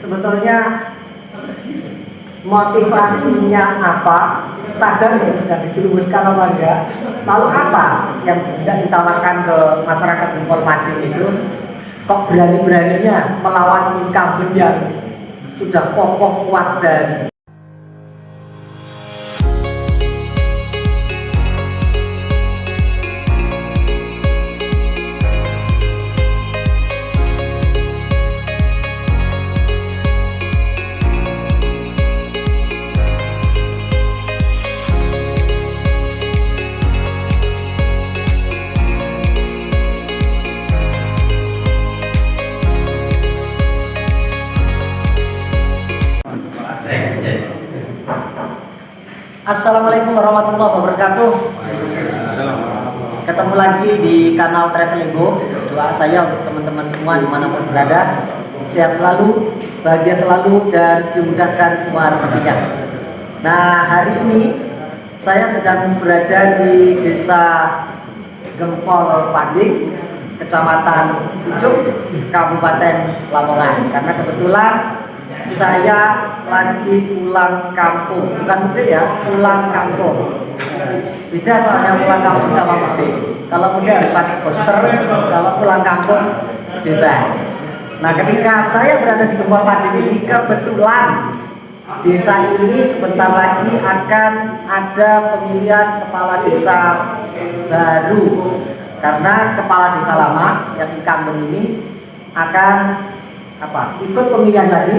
sebetulnya motivasinya apa, sadar ya sudah dijerumuskan apa enggak, lalu apa yang tidak ditawarkan ke masyarakat Gempol Pading itu, kok berani-beraninya melawan incumbent yang sudah kokoh, kuat dan Assalamualaikum warahmatullahi wabarakatuh. Ketemu lagi di kanal Travel Ego. Doa saya untuk teman-teman semua dimanapun berada, sehat selalu, bahagia selalu, dan dimudahkan semua rezekinya. Nah, hari ini saya sedang berada di Desa Gempol Pading, Kecamatan Pucuk, Kabupaten Lamongan. Karena kebetulan saya lagi pulang kampung, bukan mudik ya, pulang kampung. Beda soalnya pulang kampung sama mudik. Kalau mudik harus pakai booster, kalau pulang kampung bebas. Nah, ketika saya berada di Gempol Pading ini, kebetulan desa ini sebentar lagi akan ada pemilihan kepala desa baru. Karena kepala desa lama yang incumbent ini akan ikut pemilihan lagi,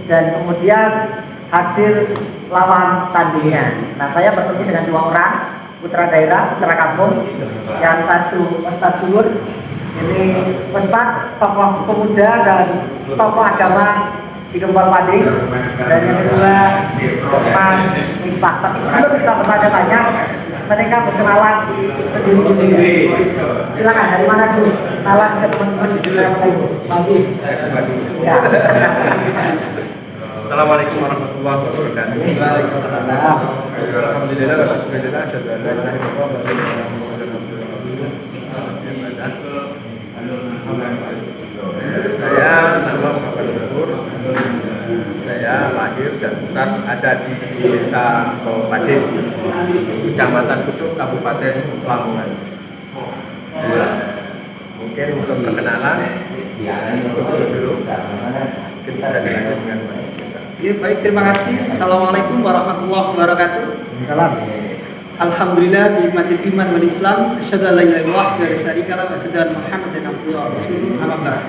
dan kemudian hadir lawan tandingnya. Nah, saya bertemu dengan dua orang putra daerah, putra kampung. Yang satu Ustadz Suhur, ini Ustadz tokoh pemuda dan tokoh agama di Gempol Pading, dan yang kedua Mas Miftah. Tapi sebelum kita bertanya-tanya, mereka berkenalan sendiri-sendiri. Silakan, dari mana dulu? Kenalan ke teman-teman di Travel. Masih. Ya. Assalamualaikum warahmatullahi wabarakatuh. Waalaikumsalam. Alhamdulillah walhamdulillah asyhadu an la ilaha illallah wa asyhadu anna Muhammadan abduhu wa rasuluh. Saya nama Muhammad Syukur. Saya lahir dan besar ada di Desa Gempol Pading, Kecamatan Pucuk, Kabupaten Lamongan. Mungkin untuk perkenalan cukup dulu. Mungkin bisa dilanjut dengan Mas. Ya, baik, terima kasih. Assalamualaikum warahmatullahi wabarakatuh. Salam. Alhamdulillah binikmatil iman wal Islam. Asyhadu an la ilaha illallah wa syarika lahu wa asyhadu anna Muhammadan abduhu wa rasuluh. Amma ba'd.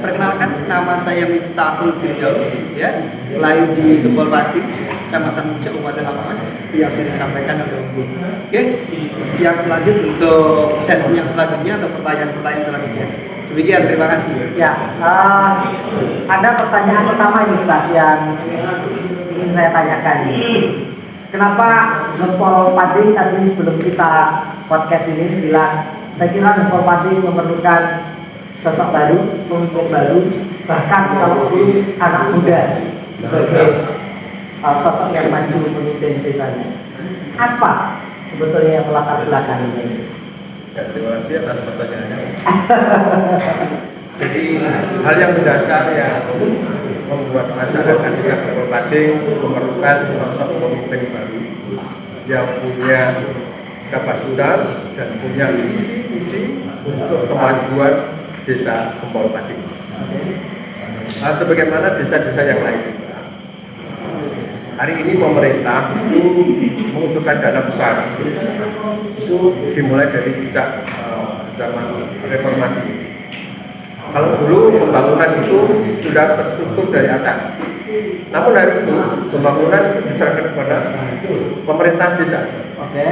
Perkenalkan, nama saya Miftahul Firdaus, ya. Lahir di Gempol Pading, Kecamatan Pucuk, Kabupaten Lamongan. Yang disampaikan oleh Ibu. Oke, siap lanjut untuk sesi yang selanjutnya atau pertanyaan-pertanyaan selanjutnya. Demikian, terima kasih. Ya, ada pertanyaan pertama ini Ustaz yang ingin saya tanyakan. Kenapa Gempol Pading tadi sebelum kita podcast ini bilang, saya kira Gempol Pading memerlukan sosok baru, pemimpin baru, bahkan kalau perlu anak muda sebagai sosok yang maju memimpin desanya. Apa sebetulnya yang melatar belakangi ini? Ya, terima kasih atas pertanyaannya. Jadi hal yang mendasar yang membuat masyarakat Desa Gempol Pading memerlukan sosok pemimpin baru yang punya kapasitas dan punya visi misi untuk kemajuan Desa Gempol Pading. Sebagaimana desa-desa yang lain juga, hari ini pemerintah itu mengucurkan dana besar. Itu dimulai dari sejak zaman reformasi. Kalau dulu pembangunan itu sudah terstruktur dari atas, namun hari ini pembangunan itu diserahkan kepada pemerintah desa. Oke.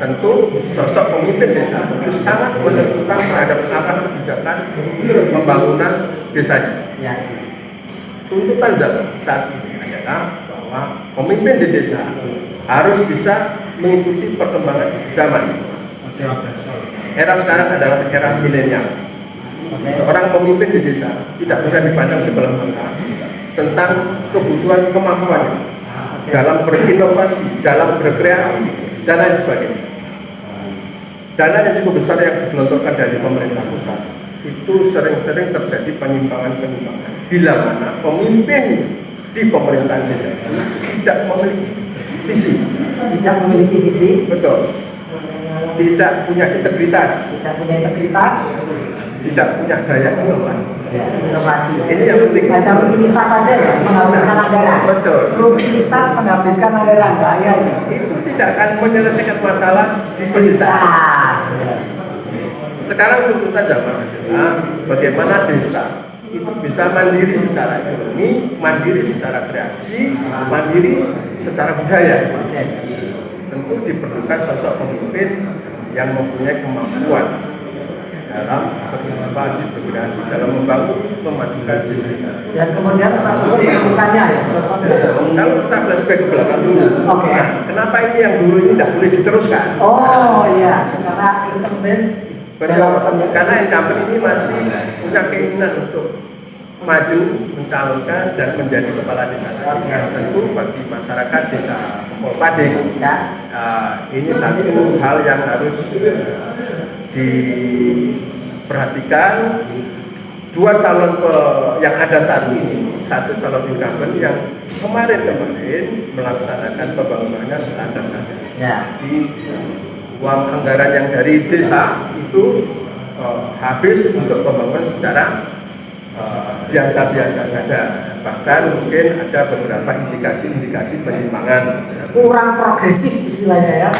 Tentu sosok pemimpin desa itu sangat menentukan terhadap arah kebijakan pembangunan desanya. Ya. Tuntutan zaman saat ini adalah bahwa pemimpin di desa harus bisa mengikuti perkembangan zaman. Era sekarang adalah era milenial. Seorang pemimpin di desa tidak bisa dipandang sebelah mata tentang kebutuhan kemampuannya dalam berinovasi, dalam berkreasi, dan lain sebagainya. Dana yang cukup besar yang digelontorkan dari pemerintah pusat itu sering-sering terjadi penyimpangan-penyimpangan. bila mana pemimpin di pemerintahan desa itu tidak memiliki visi, Tidak memiliki visi, betul, tidak punya integritas, tidak punya integritas, tidak punya daya inovasi. ya, inovasi. Ini yang penting. Ada rutinitas saja ya, menghabiskan anggaran. Betul. Rutinitas menghabiskan anggaran, bahaya ini. Itu tidak akan menyelesaikan masalah di Bisa. pedesaan. Ya. Sekarang tuntutan zaman adalah bagaimana desa itu bisa mandiri secara ekonomi, mandiri secara kreasi, mandiri secara budaya. Oke. Tentu diperlukan sosok pemimpin yang mempunyai kemampuan dalam berinovasi, berkreasi, dalam membangun, memajukan desa. Dan kemudian Ustaz Subur menemukannya ya, sosoknya. Kalau kita flashback ke belakang dulu, Oke. nah, kenapa ini yang dulu ini tidak boleh diteruskan? Oh iya, karena incumbent Betul, karena incumbent ini masih punya keinginan untuk maju, mencalonkan dan menjadi kepala desa. Nah, tentu bagi masyarakat desa Kepol Pading, ya. ini satu hal yang harus diperhatikan. Dua calon yang ada saat ini, satu calon incumbent yang kemarin melaksanakan pembangunannya standar saja. Ya. Di uang anggaran yang dari desa itu habis untuk pembangunan secara biasa-biasa saja. Bahkan mungkin ada beberapa indikasi-indikasi penyimpangan. Kurang progresif istilahnya ya,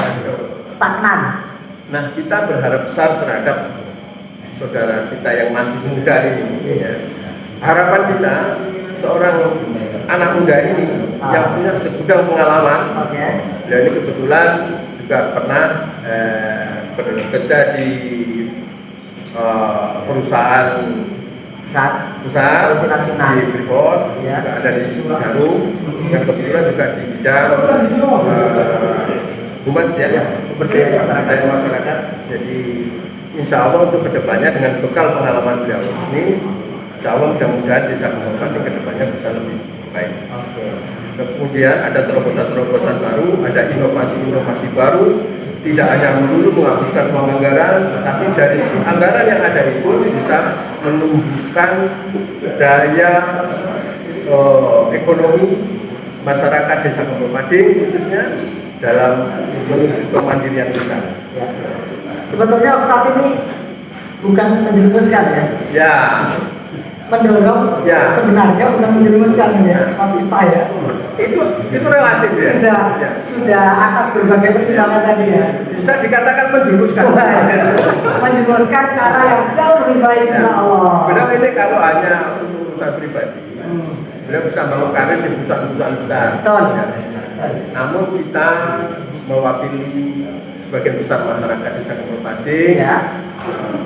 stagnan. Nah, kita berharap besar terhadap saudara kita yang masih muda ini. Yes. Ya. Harapan kita seorang anak muda ini yang punya segudang pengalaman. Oke. Dan ini kebetulan juga pernah bekerja di perusahaan besar multinasional di Freeport, ya. juga ada di Jarum, yang kebetulan juga di bidang humas ya, pemberdayaan masyarakat. Jadi insya Allah untuk kedepannya dengan bekal pengalaman beliau ini, insya Allah mudah-mudahan desa Kepol Pading kedepannya bisa lebih baik. Kemudian ada terobosan-terobosan baru, ada inovasi-inovasi baru. Tidak hanya melulu menghapuskan uang anggaran, tapi dari anggaran yang ada itu bisa menumbuhkan daya ekonomi masyarakat desa Kepol Pading khususnya dalam menuju kemandirian desa. Ya. Sebetulnya Ustadz ini bukan menjerumuskan ya. Ya, Mendorong Ya. sebenarnya bukan menjerumuskan ya, Mas Miftah ya. itu relatif ya. Sudah atas berbagai pertimbangan tadi ya. Bisa dikatakan menjerumuskan. Menjerumuskan ke arah yang jauh lebih baik insya Allah. Beliau ini kalau hanya untuk urusan pribadi, beliau bisa bangun karir di perusahaan-perusahaan besar. Betul. Ya. Namun kita mewakili sebagian besar masyarakat desa Kepol Pading, Ya.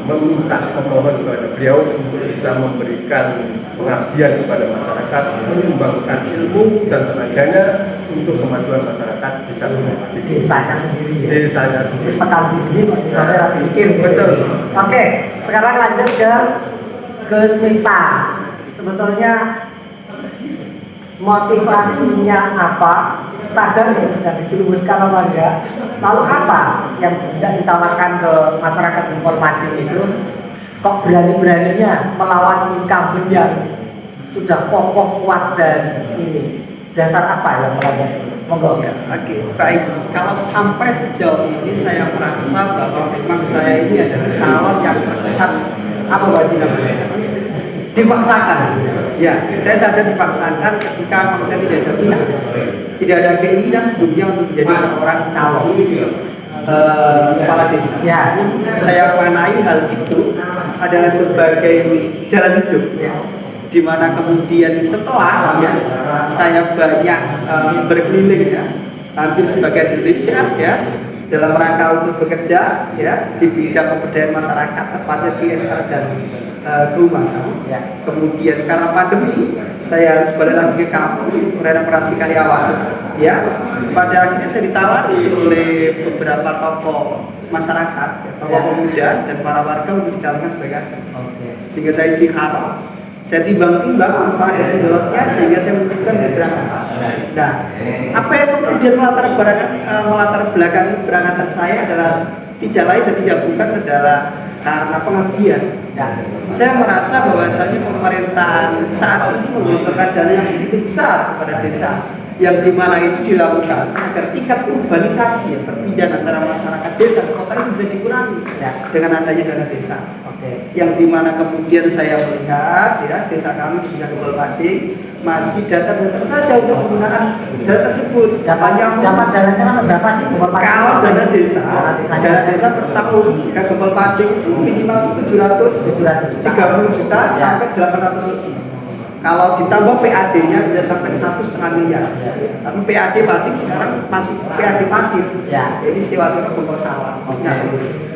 memohon kepada beliau untuk bisa memberikan pengabdian kepada masyarakat, mengembangkan ilmu dan tenaganya untuk kemajuan masyarakat desa Kepol Pading. Desanya sendiri ya. Desanya sendiri. Terus tekan tinggi, waktu sampai rati mikir. Betul. Oke, sekarang lanjut ke Gus Miftah. Sebetulnya motivasinya apa? Sadar nih sudah dijerumuskan apa enggak? Lalu apa yang tidak ditawarkan ke masyarakat Kepol Pading itu? Kok berani-beraninya melawan incumbent yang sudah kokoh, kuat dan ini? Dasar apa yang melandasi? Monggo. Ya, oke, baik. Kalau sampai sejauh ini saya merasa bahwa memang saya ini adalah calon yang terkesan apa wajib namanya? Dipaksakan. Ya, saya sadar dipaksakan ketika memang saya tidak ada minat, tidak ada keinginan sebelumnya untuk menjadi seorang calon kepala desa. Ya. Saya mengenai hal itu adalah sebagai jalan hidup, ya. Di mana kemudian setelah ya, saya banyak berkeliling ya, hampir sebagian Indonesia ya, dalam rangka untuk bekerja ya di bidang pemberdayaan masyarakat, tepatnya CSR dan kehumasan. Ya. Kemudian karena pandemi, saya harus balik lagi ke kampung renovasi Karyawan. Ya, pada akhirnya saya ditawari oleh beberapa tokoh masyarakat, tokoh pemuda dan para warga untuk dicalonkan sebagai asn. Sehingga saya istikharah. Saya timbang-timbang manfaat dan mudaratnya sehingga saya memutuskan berangkat. Nah, apa yang kemudian melatar belakangi berangkatan saya adalah tidak lain dan tidak bukan adalah karena pengabdian. Ya. Saya merasa bahwasanya pemerintahan saat ini membutuhkan dana yang begitu besar kepada desa, yang dimana itu dilakukan agar tingkat urbanisasi, perpindahan antara masyarakat desa ke kota itu bisa dikurangi dengan adanya dana desa. Yang dimana kemudian saya melihat ya desa kami di Desa Gembel Padi masih datar-datar saja untuk penggunaan dana tersebut. Dapat dananya sampai berapa sih? Kalau dana desa per tahun ya Gembel Padi itu minimal 730 juta sampai 800 lebih. Kalau ditambah PAD-nya bisa sampai 1,5 miliar. Tapi PAD Batik sekarang masih PAD pasif. Ya. Jadi sewa-sewa pokok sawah. Nah,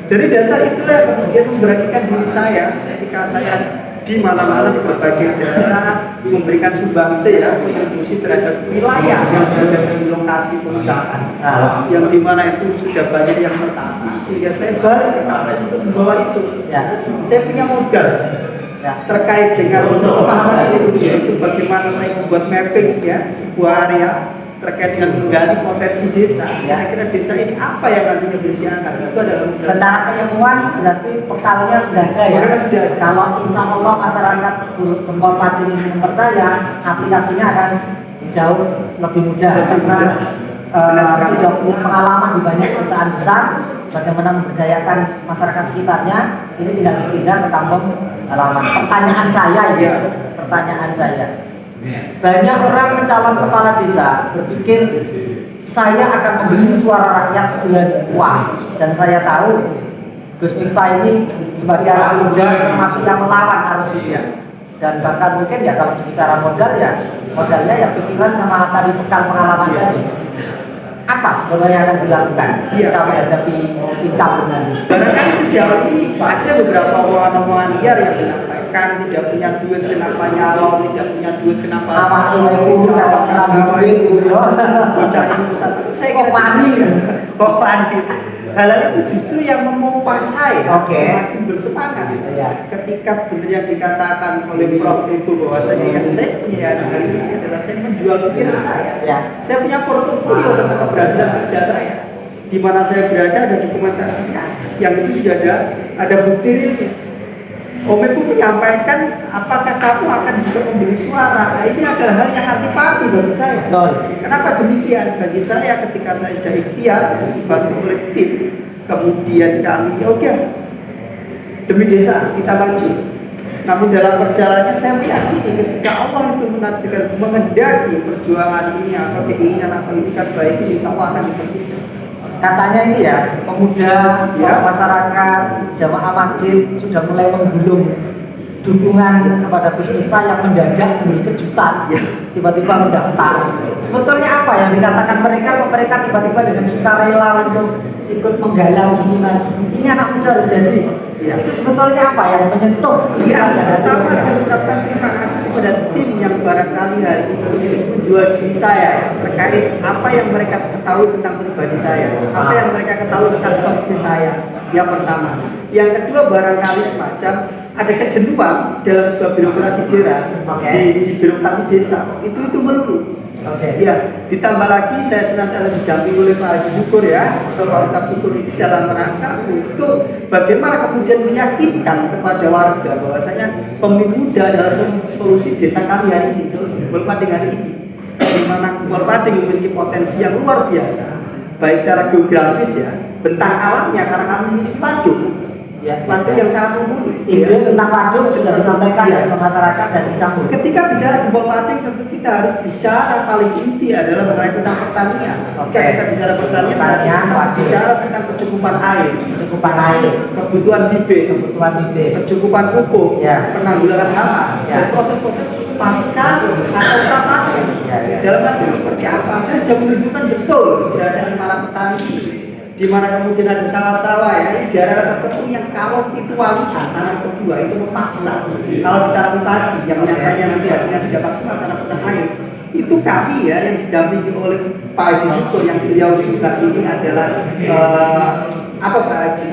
dari dasar itulah yang kemudian memberanikan diri saya ketika saya di mana-mana di berbagai daerah memberikan sumbangsi ya kontribusi terhadap wilayah yang berada di lokasi perusahaan. Yang dimana itu sudah banyak yang tertata sehingga saya balik ke kampus untuk membawa itu. Ya. Saya punya modal. Ya, terkait dengan pemahaman itu yaitu bagaimana saya membuat mapping ya sebuah area terkait dengan menggali potensi desa. Ya, akhirnya desa ini apa yang nantinya bisa diangkat itu adalah secara keilmuan berarti pekalnya sudah ada ya. Sudah. Kalau insya Allah masyarakat Gembel Padi ini percaya, aplikasinya akan jauh lebih mudah karena sudah punya pengalaman di banyak perusahaan besar bagaimana memberdayakan masyarakat sekitarnya. Ini tidak berpindah ke kampung halaman. Pertanyaan saya banyak orang mencalon kepala desa berpikir saya akan membeli suara rakyat dengan uang, dan saya tahu Gus Miftah ini sebagai anak muda termasuk yang melawan arus itu, dan bahkan mungkin ya kalau bicara modal ya modalnya ya pikiran sama tadi bekal pengalaman tadi. Apa sebenarnya akan dilakukan jika menghadapi income nanti? Barangkali sejauh ini ada beberapa omongan-omongan liar yang menyampaikan tidak punya duit kenapa nyalon, tidak punya duit kenapa saya kok panik. Hal itu justru yang memompa saya semakin bersemangat. Ketika benar yang dikatakan oleh Prof itu bahwasanya yang saya punya hari ini adalah saya menjual pikiran saya. Saya punya portofolio tentang keberhasilan kerja saya. Di mana saya berada ada dokumentasinya, yang itu sudah ada bukti realnya. Om Ibu menyampaikan apakah kamu akan juga membeli suara. Nah, ini adalah hal yang antipati bagi saya. Kenapa demikian? Bagi saya ketika saya sudah ikhtiar dibantu oleh tim, kemudian kami oke, demi desa kita maju. Namun dalam perjalanannya saya meyakini ketika Allah itu menakdirkan mengendaki perjuangan ini atau keinginan atau ini kan baik, ini insya Allah akan diperhitungkan. Katanya ini ya, pemuda, masyarakat, jamaah masjid sudah mulai menggulung dukungan kepada Gus Miftah yang mendadak memberi kejutan, tiba-tiba mendaftar. Sebetulnya apa yang dikatakan mereka tiba-tiba dengan sukarela untuk ikut menggalang dukungan. Ini anak muda harus jadi. Itu sebetulnya apa yang menyentuh? Pertama saya ucapkan terima kasih kepada tim yang barangkali hari ini menjual diri saya terkait apa yang mereka ketahui tentang pribadi saya, apa yang mereka ketahui tentang sosok saya. Yang pertama, yang kedua barangkali semacam ada kejenuhan dalam sebuah birokrasi daerah di birokrasi desa itu melulu. Ya, ditambah lagi saya senantiasa didampingi oleh Pak Haji Syukur ya, atau Pak Ustadz Syukur ini dalam rangka untuk bagaimana kemudian meyakinkan kepada warga bahwasanya pemilih muda adalah solusi desa kami hari ini, solusi Gembel Padi hari ini, di mana Gembel Padi memiliki potensi yang luar biasa, baik secara geografis ya, bentang alamnya karena kami memiliki waduk. Waduk yang sangat mumpuni. Ide tentang waduk sudah disampaikan ke masyarakat dan disambut. Ketika bicara Gembel Padi tentu kita harus bicara paling inti adalah mengenai tentang pertanian. Ketika kita bicara pertanian, kita bicara tentang kecukupan air, kebutuhan bibit, kecukupan pupuk, penanggulangan hama, dan proses-proses pasca atau prapanen. Dalam arti seperti apa? Saya sudah menunjukkan betul keberadaan para petani. Di mana kemudian ada sawah-sawah ya di daerah tertentu yang kalau itu walian tanah kedua itu memaksa kalau ditanam padi yang nyatanya nanti hasilnya tidak maksimal karena kurang air, itu kami ya yang didampingi oleh Pak Haji Syukur yang beliau juga ini adalah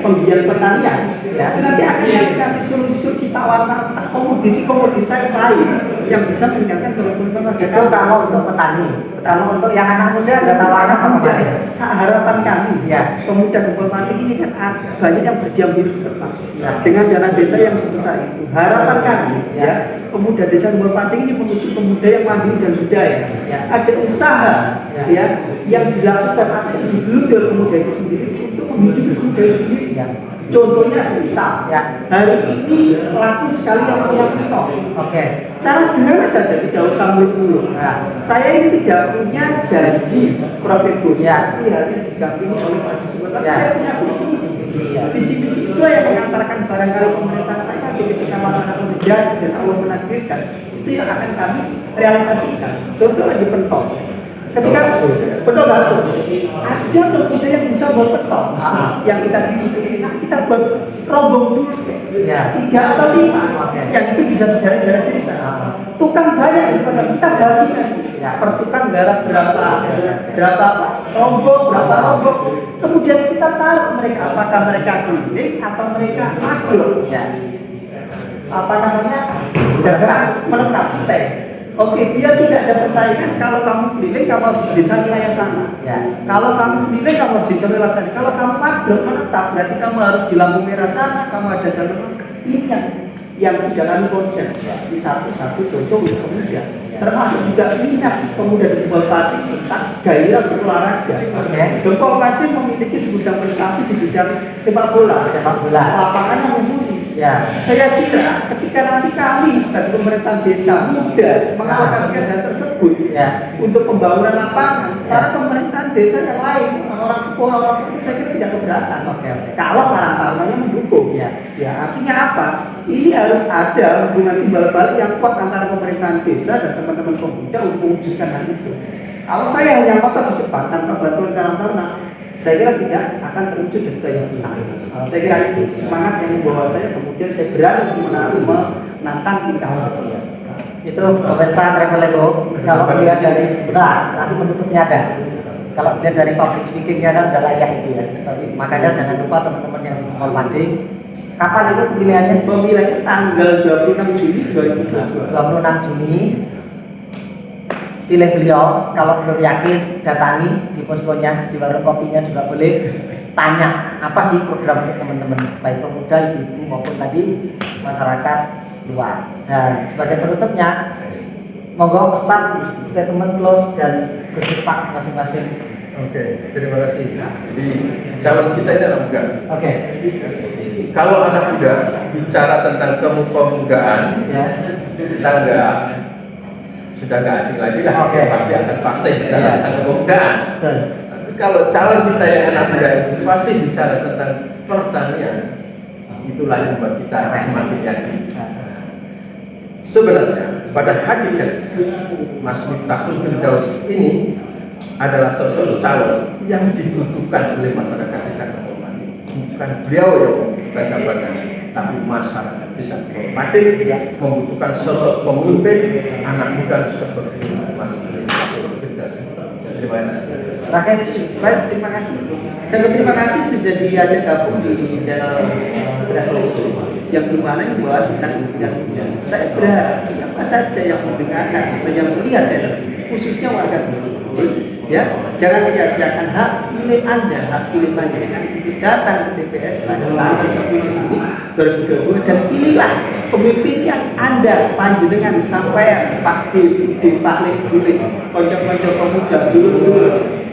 penggiat pertanian ya, itu nanti akan dikasih solusi tawar komoditi yang lain yang bisa meningkatkan kerukunan warga. Itu kalau untuk petani. Kalau untuk yang anak muda ada tawaran apa Mas? Harapan kami Ya. pemuda Gempol Pati ini kan banyak yang berdiam diri di tempat Ya. dengan dana desa yang sebesar itu. Harapan kami Ya. pemuda desa Gempol Pati ini menuju pemuda yang mandiri dan budaya. Ya. Ada usaha Ya. yang dilakukan atau diblunder pemuda itu sendiri untuk menghidupi pemuda itu sendiri. Ya. Contohnya semisal Ya. hari ini laku sekali yang punya kentok. Oke. Cara sederhana saja, tidak usah muluk-muluk. Ya. Saya ini tidak punya janji profit bos, Ya. tapi hanya didampingi oleh Pak Jusuf. Tapi Ya. saya punya visi misi. Ya. Visi-visi itu yang mengantarkan barangkali pemerintahan saya nanti ketika masyarakat menjadi dan Allah menakdirkan, itu yang akan kami realisasikan. Contoh lagi pentol. Ketika pentol kasus, ada pemuda yang bisa buat pentol, yang kita cicipin. Nah, kita buat rombong dulu. Ya. 3 atau 5 Oke. yang itu bisa dicari dari desa. Ah. Tukang banyak kita bagi nanti. Ya. Per tukang garap berapa rombong, berapa rombong. Kemudian kita tahu mereka apakah mereka keliling atau mereka makhluk. Ya. Apa namanya? Jangan menetap stay. Oke, biar tidak ada persaingan. Kalau kamu keliling, kamu harus di desa wilayah sana. Ya. Kalau kamu keliling, kamu harus di desa wilayah sana. Kalau kamu makhluk menetap, berarti kamu harus di lampu merah sana. Kamu ada dalam ini yang sudah kami konsep di satu-satu contoh untuk pemuda. Termasuk juga minat pemuda di Gempol Pati tentang gairah berolahraga. Oke. Gempol Pati memiliki segudang prestasi di bidang sepak bola. Sepak bola. Lapangannya mumpuni. Ya. Saya kira ketika nanti kami sebagai pemerintahan desa muda mengalokasikan dana tersebut Ya. untuk pembangunan lapangan, Ya. para pemerintahan desa yang lain, orang sekolah, orang itu saya kira tidak keberatan. Oke. Kalau Karang Tarunanya mendukung, Ya. artinya apa? Ini harus ada hubungan timbal balik yang kuat antara pemerintahan desa dan teman-teman pemuda untuk mewujudkan hal itu. Kalau saya hanya ngotot di depan tanpa bantuan Karang Taruna, saya kira tidak akan terwujud dan yang besar. Saya kira itu semangat yang membawa saya, kemudian saya berani menantang tingkah laku. Itu pemirsa Travelego, kalau melihat dari sebelah nanti penutupnya ada. Kalau melihat dari public speakingnya kan udah layak itu ya. Tapi makanya jangan lupa teman-teman yang mau banding. Kapan itu pemilihannya? Pemilihannya tanggal 26 Juni 2022. 26 Juni. Pilih beliau. Kalau belum yakin, datangi di poskonya, di warung kopinya juga boleh. Tanya apa sih program untuk teman-teman, baik pemuda, ibu maupun tadi masyarakat luas. Dan sebagai penutupnya, monggo Ustaz statement close dan Gus Pak masing-masing. Oke, terima kasih. Jadi calon kita ini anak muda. Oke. Kalau anak muda bicara tentang kepemudaan, Ya. kita sudah nggak asing lagi lah. Oke. Pasti akan fase bicara Ya. tentang kepemudaan. Betul. Tapi kalau calon kita yang anak muda fase bicara tentang pertanian, itulah yang membuat kita semakin yakin. Sebenarnya pada hakikat Mas Miftahul Firdaus ini adalah sosok calon yang dibutuhkan oleh masyarakat desa Gempol Pati. Bukan beliau yang membutuhkan jabatan, tapi masyarakat desa Gempol Pati yang membutuhkan sosok pemimpin anak muda seperti Mas Miftahul Firdaus. Terima kasih. Rakyat, baik, terima kasih. Saya berterima kasih sudah diajak gabung di channel Travel itu, yang dimana yang membahas tentang kepemudaan muda. Saya berharap siapa saja yang mendengarkan atau yang melihat channel, khususnya warga Gempol, ya, jangan sia-siakan hak pilih Anda, hak pilih panjenengan untuk datang ke TPS pada tanggal 20 Juni 2022 dan pilihlah pemimpin yang Anda panjenengan sampai Pak D, Pak Lek, konco-konco pemuda dulu.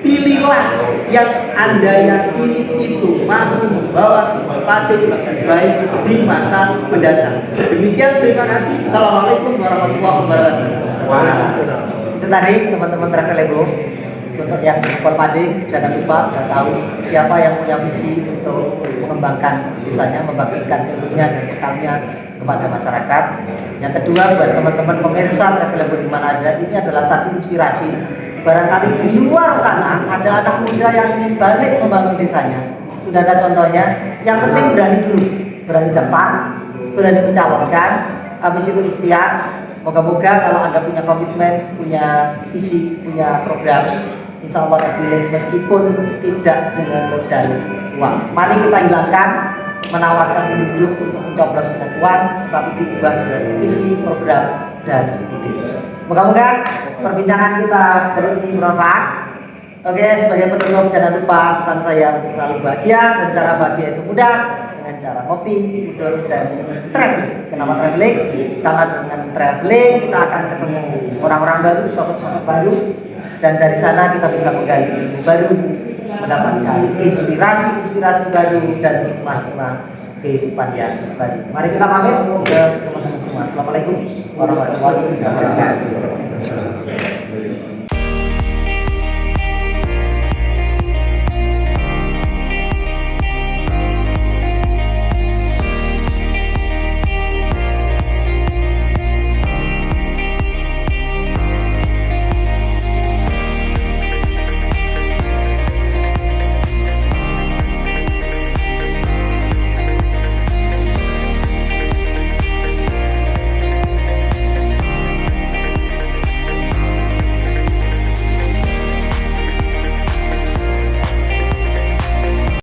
Pilihlah yang Anda yakini itu mampu membawa Gempol Pati lebih baik di masa mendatang. Demikian, terima kasih. Assalamualaikum warahmatullahi wabarakatuh. Waalaikumsalam. Itu tadi teman-teman Travelego. Untuk yang Gempol Pati, jangan lupa dan tahu siapa yang punya visi untuk mengembangkan desanya, membagikan ilmunya dan bekalnya kepada masyarakat. Yang kedua, buat teman-teman pemirsa Travelego di mana aja, ini adalah satu inspirasi. Barangkali di luar sana ada anak muda yang ingin balik membangun desanya. Sudah ada contohnya. Yang penting berani dulu, berani daftar, berani mencalonkan. Habis itu ikhtiar. Moga-moga kalau Anda punya komitmen, punya visi, punya program, insya Allah terpilih meskipun tidak dengan modal uang. Mari kita hilangkan menawarkan penduduk untuk mencoblos dengan uang, tapi diubah dengan visi program dan ide. Moga-moga perbincangan kita kali ini bermanfaat. Oke, sebagai penutup jangan lupa pesan saya untuk selalu bahagia, dan cara bahagia itu mudah dengan cara kopi, tidur, dan traveling. Kenapa traveling? Karena dengan traveling kita akan ketemu orang-orang baru, sosok-sosok baru, dan dari sana kita bisa menggali ilmu baru, mendapatkan inspirasi baru dan hikmah-hikmah kehidupan yang baru. Mari kita pamit ke teman-teman semua. Assalamualaikum warahmatullahi wabarakatuh.